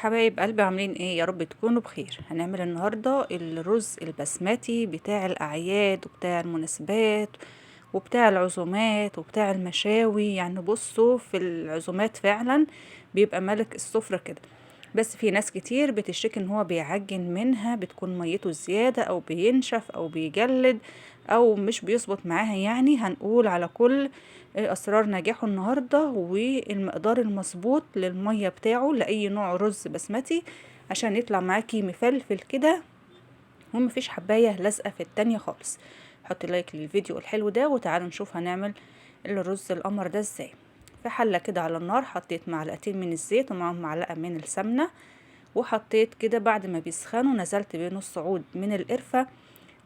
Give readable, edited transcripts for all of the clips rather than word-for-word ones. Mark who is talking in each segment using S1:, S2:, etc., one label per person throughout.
S1: حبايب قلبي، عاملين ايه؟ يا رب تكونوا بخير. هنعمل النهارده الرز البسمتي بتاع الاعياد وبتاع المناسبات وبتاع العزومات وبتاع المشاوي. يعني بصوا، في العزومات فعلا بيبقى ملك السفرة كده. بس في ناس كتير بتشتكي ان هو بيعجن منها، بتكون ميته زيادة او بينشف او بيجلد او مش بيظبط معاها. يعني هنقول على كل اسرار نجاحه النهاردة والمقدار المظبوط للمية بتاعه لأي نوع رز بسمتي عشان يطلع معاكي مفلفل كده ومفيش حباية لازقة في التانية خالص. حطي لايك للفيديو الحلو ده وتعالوا نشوف هنعمل الرز القمر ده ازاي. في حلة كده على النار حطيت معلقتين من الزيت ومعاهم معلقة من السمنة، وحطيت كده بعد ما بيسخنوا نزلت بنص عود من القرفة،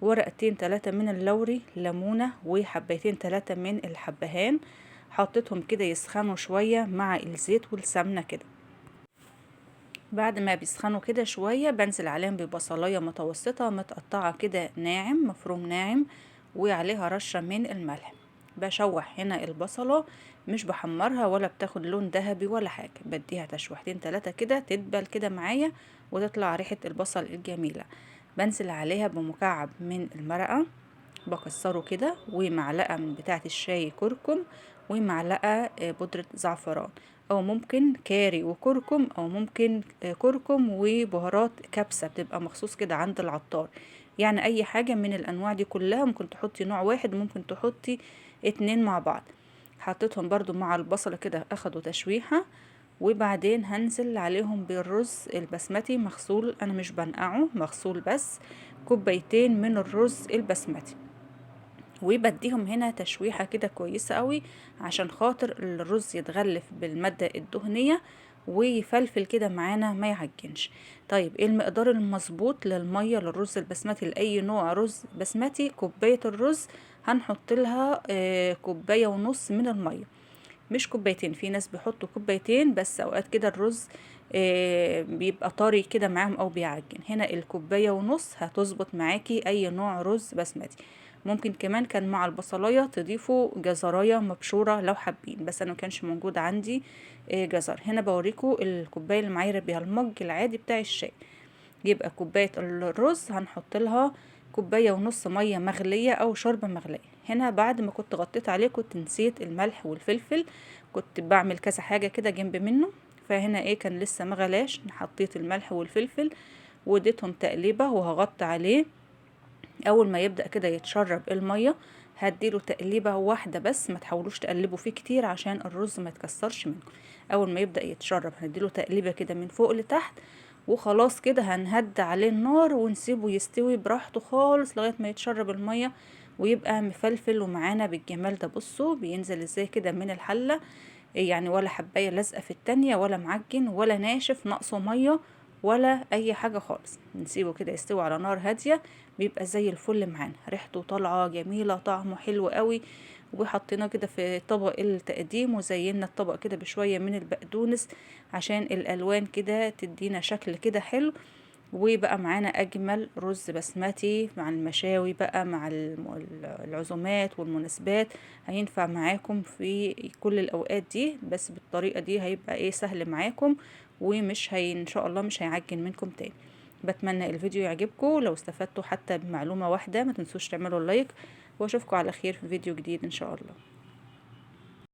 S1: ورقتين 3 من اللوري، ليمونة، وحبيتين 3 من الحبهان. حطيتهم كده يسخنوا شوية مع الزيت والسمنة كده. بعد ما بيسخنوا كده شوية بنزل عليهم ببصلاية متوسطة متقطعة كده ناعم، مفروم ناعم، وعليها رشة من الملح. بشوح هنا البصلة، مش بحمرها ولا بتاخد لون ذهبي ولا حاجة، بديها تشويحتين 3 كده تدبل كده معايا وتطلع ريحة البصل الجميلة. بنزل عليها بمكعب من المرقة بكسره كده، ومعلقة من بتاعة الشاي كركم، ومعلقة بودرة زعفران، او ممكن كاري وكركم، او ممكن كركم وبهارات كبسة بتبقى مخصوص كده عند العطار. يعني اي حاجة من الانواع دي كلها، ممكن تحطي نوع واحد ممكن تحطي 2 مع بعض. حطيتهم برضو مع البصلة كده اخدوا تشويحة، وبعدين هنزل عليهم بالرز البسمتي مغسول، انا مش بنقعه، مغسول بس. كوبايتين من الرز البسمتي، وبديهم هنا تشويحة كده كويسة قوي عشان خاطر الرز يتغلف بالمادة الدهنية ويفلفل كده معانا ما يعجنش. طيب ايه المقدار المظبوط للمية للرز البسمتي لأي نوع رز بسمتي؟ كوباية الرز هنحط لها كوباية ونص من المية، مش كوبايتين. في ناس بيحطوا كوبايتين بس اوقات كده الرز بيبقى طري كده معاهم او بيعجن. هنا الكوباية ونص هتظبط معاكي اي نوع رز بسمتي. ممكن كمان كان مع البصلاية تضيفوا جزراية مبشورة لو حابين، بس انا مكانش موجود عندي جزر. هنا بوريكم الكوباية اللي معايا بيها المج العادي بتاع الشاي. يبقى كوباية الرز هنحط لها كوباية ونص مية مغلية او شوربة مغلية. هنا بعد ما كنت غطيت عليه كنت نسيت الملح والفلفل، كنت بعمل كذا حاجة كده جنب منه، فهنا ايه كان لسه مغلاش. حطيت الملح والفلفل واديتهم تقليبة وهغطي عليه. اول ما يبدأ كده يتشرب المية هديله تقليبة واحدة بس، ما تحاولوش تقلبوا فيه كتير عشان الرز ما يتكسرش منكم. اول ما يبدأ يتشرب هنديله تقليبة كده من فوق لتحت، وخلاص كده هنهد عليه النار ونسيبه يستوي براحته خالص لغاية ما يتشرب المية ويبقى مفلفل ومعانا بالجمال ده. بصوا بينزل ازاي كده من الحلة، يعني ولا حباية لازقة في التانية ولا معجن ولا ناشف ناقصه مية ولا اي حاجة خالص. نسيبه كده يستوي على نار هادية، بيبقى زي الفل معانا، ريحته طالعة جميلة، طعمه حلو قوي. وحطيناه كده في طبق التقديم وزينا الطبق كده بشوية من البقدونس عشان الالوان كده تدينا شكل كده حلو. وبقى معانا اجمل رز بسمتي مع المشاوي بقى، مع العزومات والمناسبات. هينفع معاكم في كل الاوقات دي، بس بالطريقة دي هيبقى ايه سهل معاكم، ومش هي ان شاء الله مش هيعجن منكم تاني. بتمنى الفيديو يعجبكم، لو استفدتوا حتى بمعلومة واحدة ما تنسوش تعملوا اللايك، واشوفكم على خير في فيديو جديد ان شاء الله.